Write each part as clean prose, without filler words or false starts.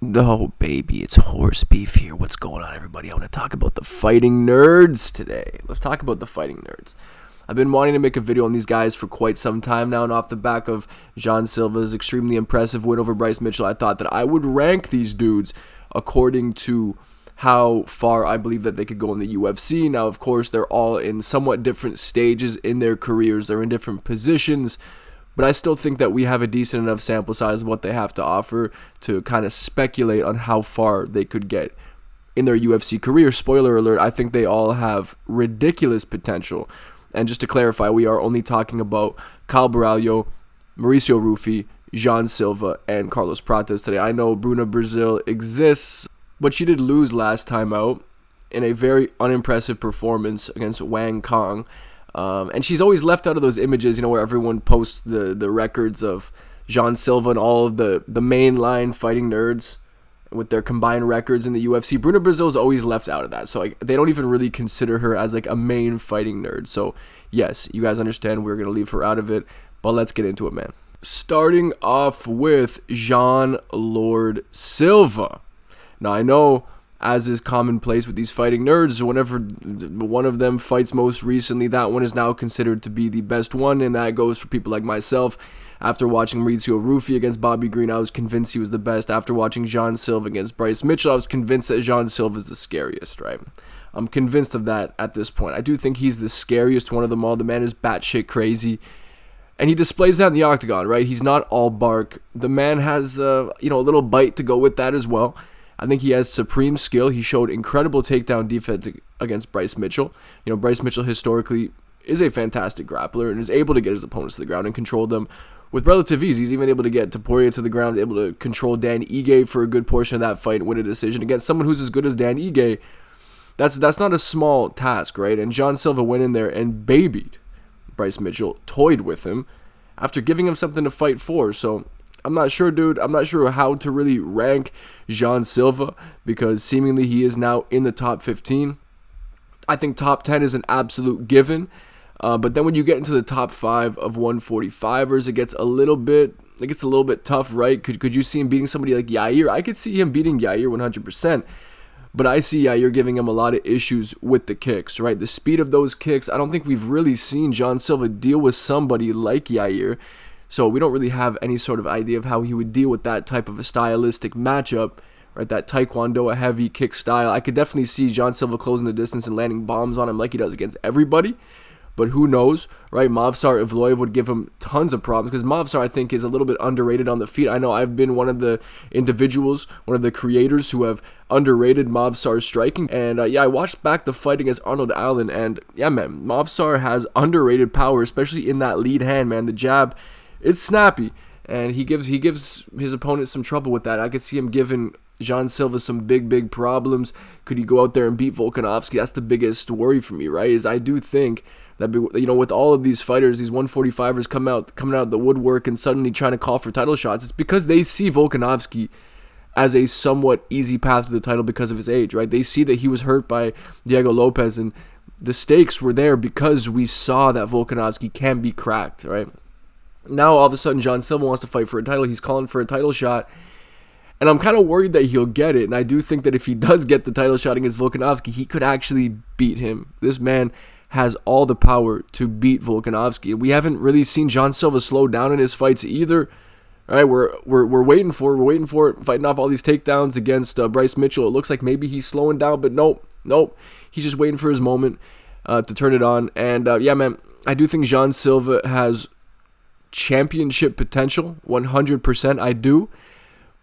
No, baby, it's horse beef here. What's going on, everybody? I want to talk about the fighting nerds today. Let's talk about the fighting nerds. I've been wanting to make a video on these guys for quite some time now, and off the back of Jean Silva's extremely impressive win over Bryce Mitchell, I thought that I would rank these dudes according to how far I believe that they could go in the UFC. Now, of course, they're all in somewhat different stages in their careers. They're in different positions. But I still think that we have a decent enough sample size of what they have to offer to kind of speculate on how far they could get in their UFC career. Spoiler alert, I think they all have ridiculous potential. And just to clarify, we are only talking about Caio Borralho, Mauricio Ruffy, Jean Silva, and Carlos Prates today. I know Bruna Brazil exists, but she did lose last time out in a very unimpressive performance against Wang Kong. And she's always left out of those images, where everyone posts the records of Jean Silva and all of the mainline fighting nerds with their combined records in the UFC. Bruna Brazil's always left out of that. So they don't even really consider her as a main fighting nerd. So yes, you guys understand we're going to leave her out of it. But let's get into it, man. Starting off with Jean Lord Silva. Now, I know, as is commonplace with these fighting nerds, whenever one of them fights most recently, that one is now considered to be the best one, and that goes for people like myself. After watching Mauricio Ruffy against Bobby Green, I was convinced he was the best. After watching Jean Silva against Bryce Mitchell, I was convinced that Jean Silva is the scariest, right? I'm convinced of that at this point. I do think he's the scariest one of them all. The man is batshit crazy, and he displays that in the octagon, right? He's not all bark. The man has, a little bite to go with that as well. I think he has supreme skill. He showed incredible takedown defense against Bryce Mitchell. Bryce Mitchell historically is a fantastic grappler and is able to get his opponents to the ground and control them with relative ease. He's even able to get Topuria to the ground, able to control Dan Ige for a good portion of that fight and win a decision against someone who's as good as Dan Ige. That's not a small task, right? And Jean Silva went in there and babied Bryce Mitchell, toyed with him after giving him something to fight for. So I'm not sure, dude. I'm not sure how to really rank Jean Silva because seemingly he is now in the top 15. I think top 10 is an absolute given. But then when you get into the top 5 of 145ers, it gets a little bit tough, right? Could you see him beating somebody like Yair? I could see him beating Yair 100%. But I see Yair giving him a lot of issues with the kicks, right? The speed of those kicks. I don't think we've really seen Jean Silva deal with somebody like Yair. So we don't really have any sort of idea of how he would deal with that type of a stylistic matchup, right? That Taekwondo, a heavy kick style. I could definitely see Jean Silva closing the distance and landing bombs on him like he does against everybody. But who knows, right? Movsar Evloev would give him tons of problems because Movsar, I think, is a little bit underrated on the feet. I know I've been one of the individuals, one of the creators who have underrated Movsar's striking. And I watched back the fight against Arnold Allen, and yeah, man, Movsar has underrated power, especially in that lead hand, man. The jab, it's snappy, and he gives his opponent some trouble with that. I could see him giving Jean Silva some big problems. Could he go out there and beat Volkanovski? That's the biggest worry for me, right? Is I do think that, with all of these fighters, these 145ers coming out the woodwork and suddenly trying to call for title shots, it's because they see Volkanovski as a somewhat easy path to the title because of his age, right? They see that he was hurt by Diego Lopez, and the stakes were there because we saw that Volkanovski can be cracked, right? Now, all of a sudden, Jean Silva wants to fight for a title. He's calling for a title shot. And I'm kind of worried that he'll get it. And I do think that if he does get the title shot against Volkanovski, he could actually beat him. This man has all the power to beat Volkanovski. And we haven't really seen Jean Silva slow down in his fights either. All right, we're waiting for it, fighting off all these takedowns against Bryce Mitchell. It looks like maybe he's slowing down, but nope. He's just waiting for his moment to turn it on. And yeah, man, I do think Jean Silva has championship potential, 100%. I do.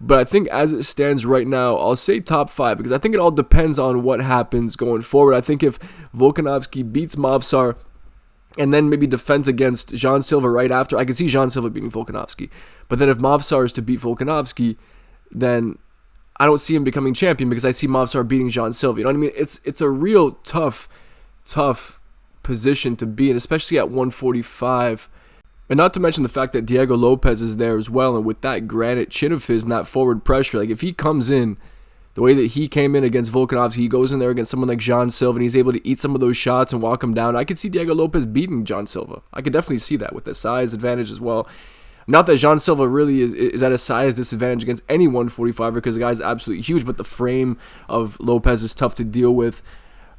But I think as it stands right now, I'll say top 5 because I think it all depends on what happens going forward. I think if Volkanovski beats Movsar and then maybe defends against Jean Silva right after, I can see Jean Silva beating Volkanovski. But then if Movsar is to beat Volkanovski, then I don't see him becoming champion because I see Movsar beating Jean Silva. You know what I mean? It's a real tough position to be in, especially at 145. And not to mention the fact that Diego Lopez is there as well, and with that granite chin of his and that forward pressure, like if he comes in the way that he came in against Volkanovski, he goes in there against someone like Jean Silva and he's able to eat some of those shots and walk him down. I could see Diego Lopez beating Jean Silva. I could definitely see that with the size advantage as well. Not that Jean Silva really is at a size disadvantage against any 145er because the guy's absolutely huge, but the frame of Lopez is tough to deal with.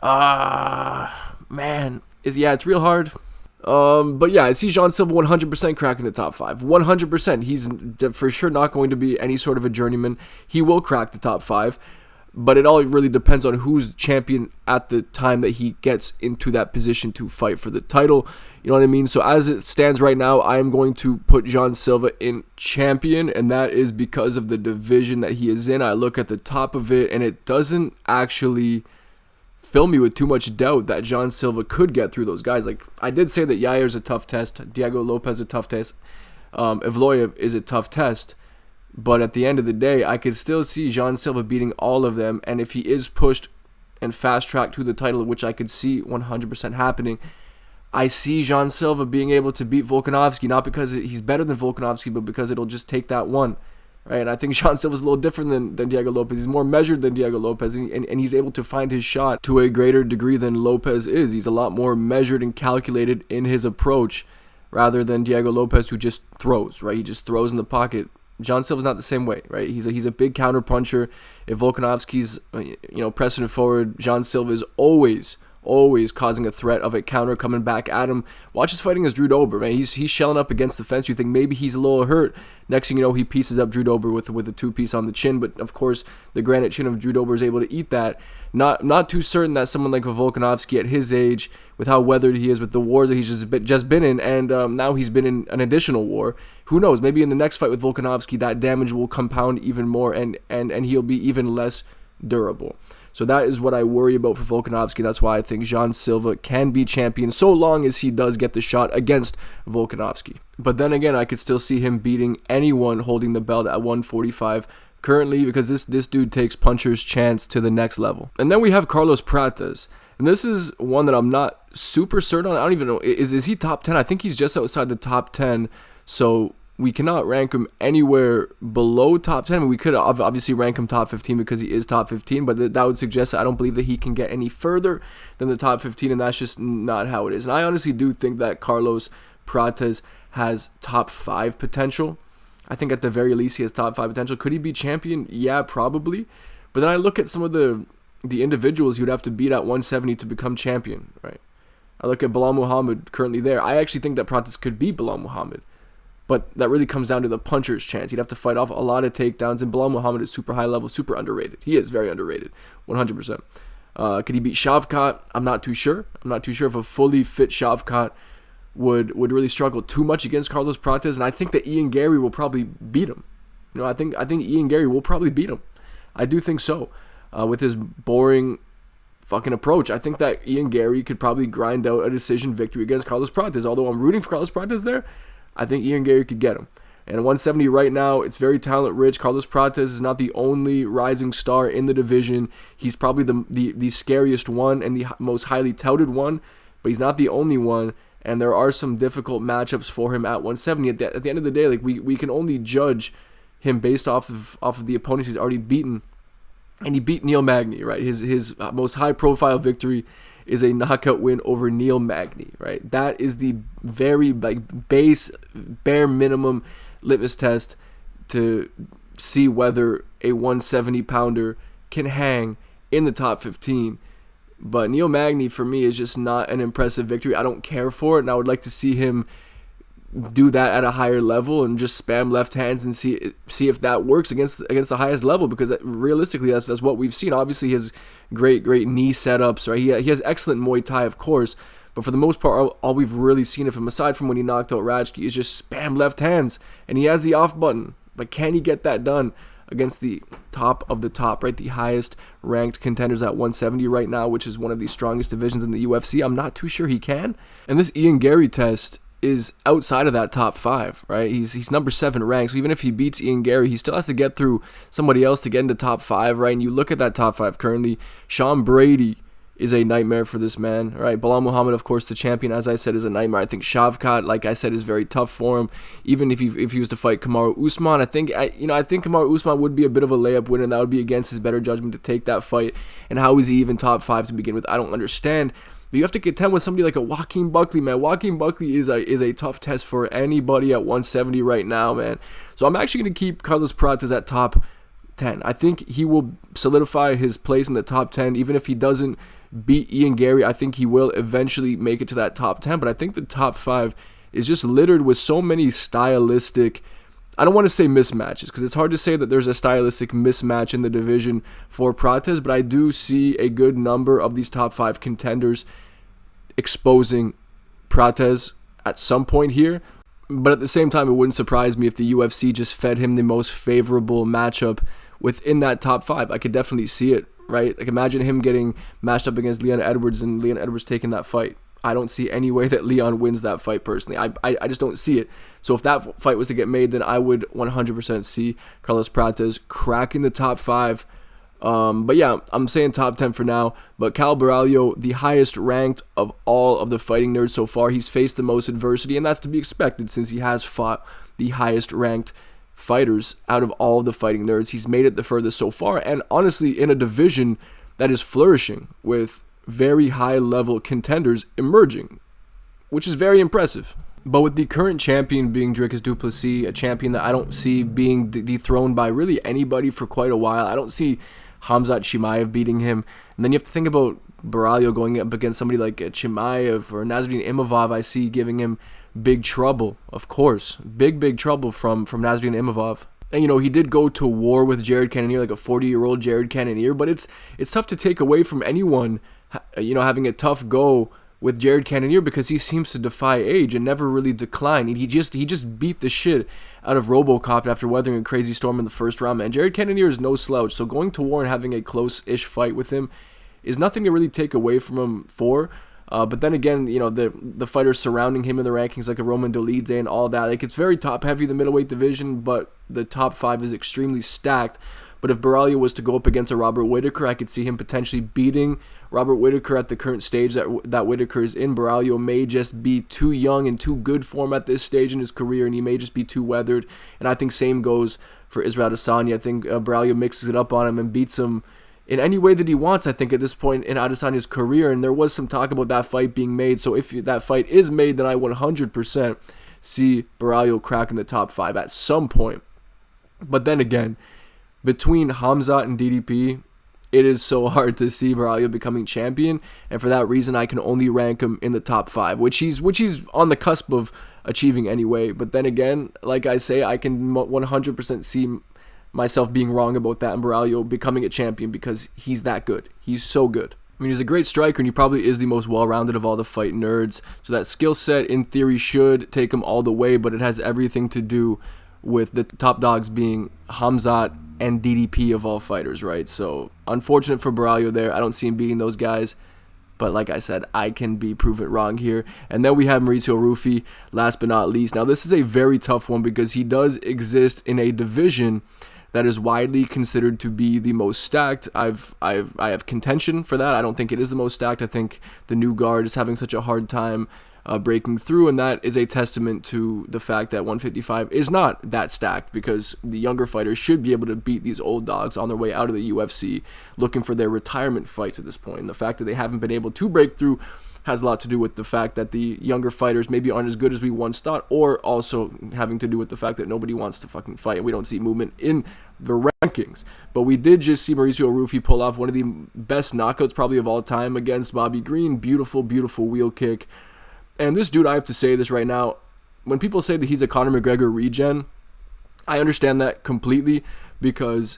Man, it's real hard. But yeah, I see Jean Silva 100% cracking the top 5. 100%. He's for sure not going to be any sort of a journeyman. He will crack the top 5. But it all really depends on who's champion at the time that he gets into that position to fight for the title. You know what I mean? So as it stands right now, I am going to put Jean Silva in champion, and that is because of the division that he is in. I look at the top of it, and it doesn't actually fill me with too much doubt that Jean Silva could get through those guys. Like, I did say that Yair's a tough test, Diego Lopez a tough test, Evloev is a tough test. But at the end of the day, I could still see Jean Silva beating all of them. And if he is pushed and fast-tracked to the title, which I could see 100% happening, I see Jean Silva being able to beat Volkanovski, not because he's better than Volkanovski, but because it'll just take that one. Right? And I think Jean Silva's a little different than Diego Lopez. He's more measured than Diego Lopez, and he's able to find his shot to a greater degree than Lopez is. He's a lot more measured and calculated in his approach rather than Diego Lopez, who just throws, right? He just throws in the pocket. Jean Silva's not the same way, right? He's a big counter puncher. If Volkanovski's pressing it forward, Jean Silva is always causing a threat of a counter coming back at him. Watch his fighting as Drew Dober, man. He's shelling up against the fence. You think maybe he's a little hurt. Next thing you know, he pieces up Drew Dober with a two-piece on the chin. But of course, the granite chin of Drew Dober is able to eat that. Not too certain that someone like Volkanovski at his age, with how weathered he is, with the wars that he's just been in, and now he's been in an additional war. Who knows? Maybe in the next fight with Volkanovski, that damage will compound even more, and he'll be even less durable. So that is what I worry about for Volkanovski. That's why I think Jean Silva can be champion so long as he does get the shot against Volkanovski. But then again, I could still see him beating anyone holding the belt at 145 currently, because this dude takes puncher's chance to the next level. And then we have Carlos Prates. And this is one that I'm not super certain on. I don't even know. Is he top 10? I think he's just outside the top 10. So we cannot rank him anywhere below top 10. I mean, we could obviously rank him top 15 because he is top 15, but that would suggest I don't believe that he can get any further than the top 15, and that's just not how it is. And I honestly do think that Carlos Prates has top 5 potential. I think at the very least he has top 5 potential. Could he be champion? Yeah, probably. But then I look at some of the individuals you'd have to beat at 170 to become champion, right? I look at Bilal Muhammad currently there. I actually think that Prates could beat Bilal Muhammad. But that really comes down to the puncher's chance. He'd have to fight off a lot of takedowns, and Bilal Muhammad is super high level, super underrated. He is very underrated, 100%. Could he beat Shavkat? I'm not too sure. I'm not too sure if a fully fit Shavkat would really struggle too much against Carlos Prates, and I think that Ian Gary will probably beat him. I think Ian Gary will probably beat him. I do think so. With his boring fucking approach, I think that Ian Gary could probably grind out a decision victory against Carlos Prates. Although I'm rooting for Carlos Prates there, I think Ian Gary could get him. And at 170 right now, it's very talent rich. Carlos Prates is not the only rising star in the division. He's probably the scariest one and the most highly touted one, but he's not the only one. And there are some difficult matchups for him at 170. At the end of the day, like we can only judge him based off of the opponents he's already beaten. And he beat Neil Magny, right? His most high-profile victory is a knockout win over Neil Magny, right? That is the very bare minimum litmus test to see whether a 170-pounder can hang in the top 15. But Neil Magny, for me, is just not an impressive victory. I don't care for it, and I would like to see him do that at a higher level and just spam left hands and see if that works against the highest level, because realistically that's what we've seen. Obviously he has great knee setups, right? He has excellent Muay Thai, of course, but for the most part all we've really seen of him, aside from when he knocked out Rajki, is just spam left hands, and he has the off button. But can he get that done against the top of the top, right? The highest ranked contenders at 170 right now, which is one of the strongest divisions in the UFC? I'm not too sure he can. And this Ian Gary test is outside of that top 5, right? He's number 7 ranked, so even if he beats Ian Gary, he still has to get through somebody else to get into top 5, right? And you look at that top 5 currently, Sean Brady is a nightmare for this man, right? Bilal Muhammad, of course, the champion, as I said, is a nightmare. I think Shavkat, like I said, is very tough for him. Even if he was to fight Kamaru Usman, I think Kamaru Usman would be a bit of a layup win, and that would be against his better judgment to take that fight. And how is he even top 5 to begin with? I don't understand. You have to contend with somebody like a Joaquin Buckley, man. Joaquin Buckley is a tough test for anybody at 170 right now, man. So I'm actually going to keep Carlos Prates at top 10. I think he will solidify his place in the top 10. Even if he doesn't beat Ian Gary, I think he will eventually make it to that top 10. But I think the top 5 is just littered with so many stylistic, I don't want to say mismatches, because it's hard to say that there's a stylistic mismatch in the division for Prates, but I do see a good number of these top 5 contenders exposing Prates at some point here. But at the same time, it wouldn't surprise me if the UFC just fed him the most favorable matchup within that top 5. I could definitely see it, right? Like, imagine him getting matched up against Leon Edwards and Leon Edwards taking that fight. I don't see any way that Leon wins that fight personally. I just don't see it. So if that fight was to get made, then I would 100% see Carlos Prates cracking the top 5. But yeah, I'm saying top 10 for now. But Cal Borralho, the highest ranked of all of the fighting nerds so far. He's faced the most adversity, and that's to be expected since he has fought the highest ranked fighters out of all of the fighting nerds. He's made it the furthest so far, and honestly in a division that is flourishing with very high level contenders emerging, which is very impressive. But with the current champion being Dricus du Plessis, a champion that I don't see being dethroned by really anybody for quite a while. I don't see Khamzat Chimaev beating him. And then you have to think about Borralho going up against somebody like Chimaev or Nasruddin Imavov. I see giving him big trouble, of course. Big trouble from Nasruddin Imavov. And, you know, he did go to war with Jared Cannonier, like a 40-year-old Jared Cannonier, but it's tough to take away from anyone, you know, having a tough go with Jared Cannonier because he seems to defy age and never really decline. He just beat the shit out of RoboCop after weathering a crazy storm in the first round, man. Jared Cannonier is no slouch, so going to war and having a close-ish fight with him is nothing to really take away from him for. But then again, you know, the fighters surrounding him in the rankings, like a Roman Dolidze and all that, like, it's very top-heavy, the middleweight division, but the top 5 is extremely stacked. But if Borralho was to go up against a Robert Whittaker, I could see him potentially beating Robert Whittaker at the current stage that Whittaker is in. Borralho may just be too young and too good form at this stage in his career, and he may just be too weathered. And I think same goes for Israel Adesanya. I think Borralho mixes it up on him and beats him in any way that he wants, I think, at this point in Adesanya's career. And there was some talk about that fight being made. So if that fight is made, then I 100% see Borralho cracking the top 5 at some point. But then again, between Khamzat and DDP, it is so hard to see Borralho becoming champion, and for that reason, I can only rank him in the top 5, which he's on the cusp of achieving anyway. But then again, like I say, I can 100% see myself being wrong about that and Borralho becoming a champion because he's that good. He's so good. I mean, he's a great striker, and he probably is the most well-rounded of all the fight nerds. So that skill set, in theory, should take him all the way, but it has everything to do with the top dogs being Khamzat and DDP of all fighters, right? So unfortunate for Borralho there. I don't see him beating those guys, but like I said, I can be proven wrong here. And then we have Mauricio Ruffy, last but not least. Now this is a very tough one because he does exist in a division that is widely considered to be the most stacked. I have contention for that. I don't think it is the most stacked. I think the new guard is having such a hard time breaking through, and that is a testament to the fact that 155 is not that stacked because the younger fighters should be able to beat these old dogs on their way out of the UFC looking for their retirement fights at this point. And the fact that they haven't been able to break through has a lot to do with the fact that the younger fighters maybe aren't as good as we once thought, or also having to do with the fact that nobody wants to fucking fight and we don't see movement in the rankings. But we did just see Mauricio Ruffy pull off one of the best knockouts probably of all time against Bobby Green. Beautiful wheel kick. And this dude, I have to say this right now, when people say that he's a Conor McGregor regen, I understand that completely because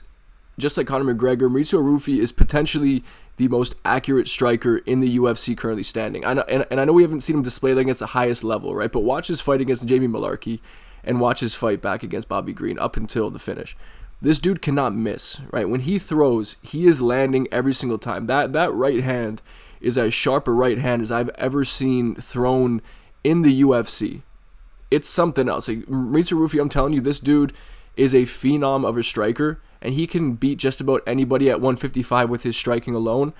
just like Conor McGregor, Mauricio Ruffy is potentially the most accurate striker in the UFC currently standing. I know we haven't seen him display that against the highest level, right? But watch his fight against Jamie Malarkey and watch his fight back against Bobby Green up until the finish. This dude cannot miss, right? When he throws, he is landing every single time. That right hand is as sharp a right hand as I've ever seen thrown in the UFC. It's something else. Like, Mauricio Ruffy, I'm telling you, this dude is a phenom of a striker, and he can beat just about anybody at 155 with his striking alone.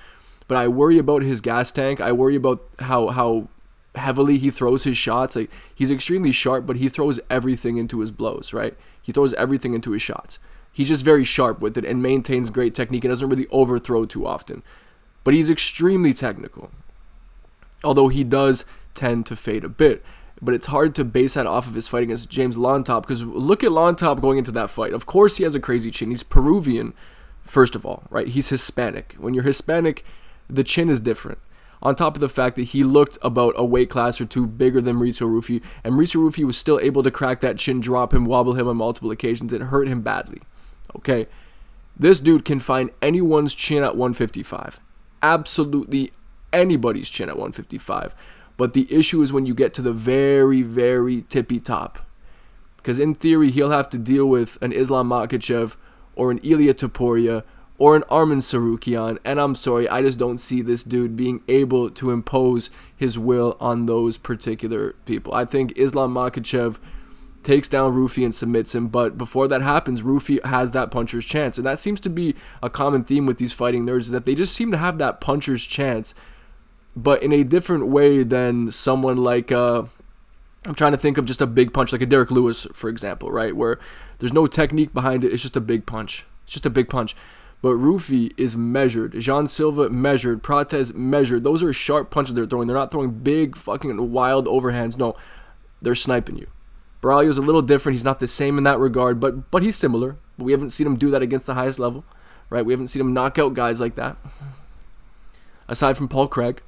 But I worry about his gas tank. I worry about how heavily he throws his shots. Like, he's extremely sharp, but he throws everything into his blows, right? He throws everything into his shots. He's just very sharp with it and maintains great technique and doesn't really overthrow too often. But he's extremely technical. although he does tend to fade a bit. But it's hard to base that off of his fight against James Lontop, because look at Lontop going into that fight. Of course he has a crazy chin. He's Peruvian, first of all, right? He's Hispanic. When you're Hispanic, the chin is different. On top of the fact that he looked about a weight class or two bigger than Mauricio Ruffy, and Mauricio Ruffy was still able to crack that chin, drop him, wobble him on multiple occasions, and hurt him badly. Okay? This dude can find anyone's chin at 155. Absolutely anybody's chin at 155. But the issue is when you get to the very, very tippy top. Because in theory, he'll have to deal with an Islam Makhachev or an Ilia Topuria or an Arman Tsarukyan. And I'm sorry, I just don't see this dude being able to impose his will on those particular people. I think Islam Makhachev takes down Ruffy and submits him. But before that happens, Ruffy has that puncher's chance. And that seems to be a common theme with these fighting nerds, is that they just seem to have that puncher's chance, but in a different way than someone like, I'm trying to think of just a big punch, like a Derek Lewis, for example, right? Where there's no technique behind it, it's just a big punch. It's just a big punch. But Ruffy is measured. Jean Silva measured. Prates measured. Those are sharp punches they're throwing. They're not throwing big fucking wild overhands. No, they're sniping you. Borralho's a little different. He's not the same in that regard, but he's similar. But we haven't seen him do that against the highest level, right? We haven't seen him knock out guys like that, aside from Paul Craig.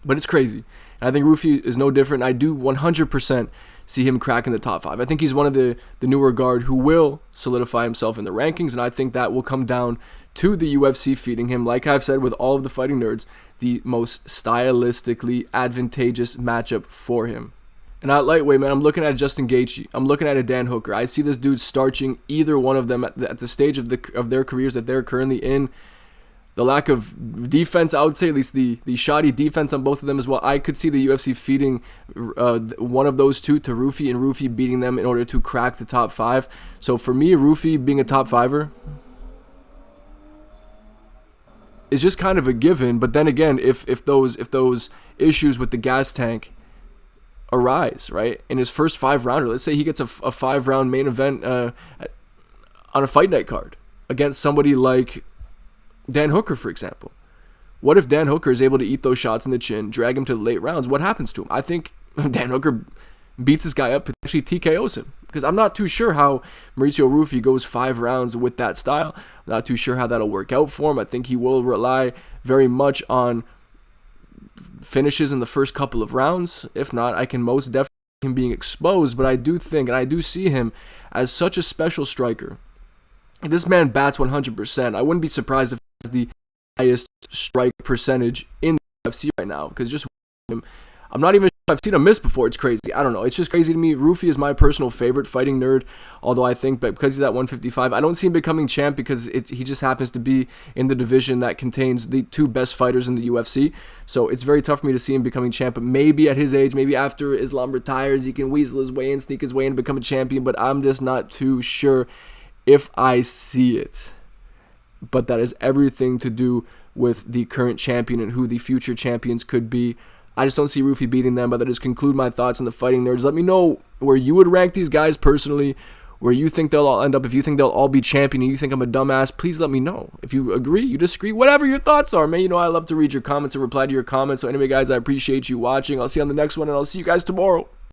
But it's crazy. And I think Ruffy is no different. I do 100% see him cracking the top 5. I think he's one of the newer guard who will solidify himself in the rankings, and I think that will come down to the UFC feeding him, like I've said with all of the fighting nerds, the most stylistically advantageous matchup for him. And at lightweight, man, I'm looking at Justin Gaethje. I'm looking at a Dan Hooker. I see this dude starching either one of them at the stage of their careers that they're currently in. The lack of defense, I would say, at least the shoddy defense on both of them as well. I could see the UFC feeding one of those two to Ruffy, and Ruffy beating them in order to crack the top 5. So for me, Ruffy being a top 5er is just kind of a given. But then again, if those issues with the gas tank arise, right, in his first 5-rounder, let's say he gets a 5-round main event on a fight night card against somebody like Dan Hooker, for example. What if Dan Hooker is able to eat those shots in the chin, drag him to the late rounds? What happens to him? I think Dan Hooker beats this guy up, potentially TKOs him. Because I'm not too sure how Mauricio Ruffy goes 5 rounds with that style. I'm not too sure how that'll work out for him. I think he will rely very much on finishes in the first couple of rounds. If not, I can most definitely see him being exposed. But I do think, and I do see him as such a special striker. This man bats 100%. I wouldn't be surprised if he has the highest strike percentage in the UFC right now, because just him, I'm not even sure if I've seen him miss before. It's crazy. I don't know. It's just crazy to me. Ruffy is my personal favorite fighting nerd, although I think that because he's at 155, I don't see him becoming champ because he just happens to be in the division that contains the 2 best fighters in the UFC. So it's very tough for me to see him becoming champ. But maybe at his age, maybe after Islam retires, he can weasel his way in, sneak his way in, become a champion. But I'm just not too sure if I see it. But that has everything to do with the current champion and who the future champions could be. I just don't see Ruffy beating them, but that just conclude my thoughts on the fighting nerds. Let me know where you would rank these guys personally, where you think they'll all end up. If you think they'll all be champion and you think I'm a dumbass, please let me know. If you agree, you disagree, whatever your thoughts are, man. You know I love to read your comments and reply to your comments. So anyway, guys, I appreciate you watching. I'll see you on the next one, and I'll see you guys tomorrow.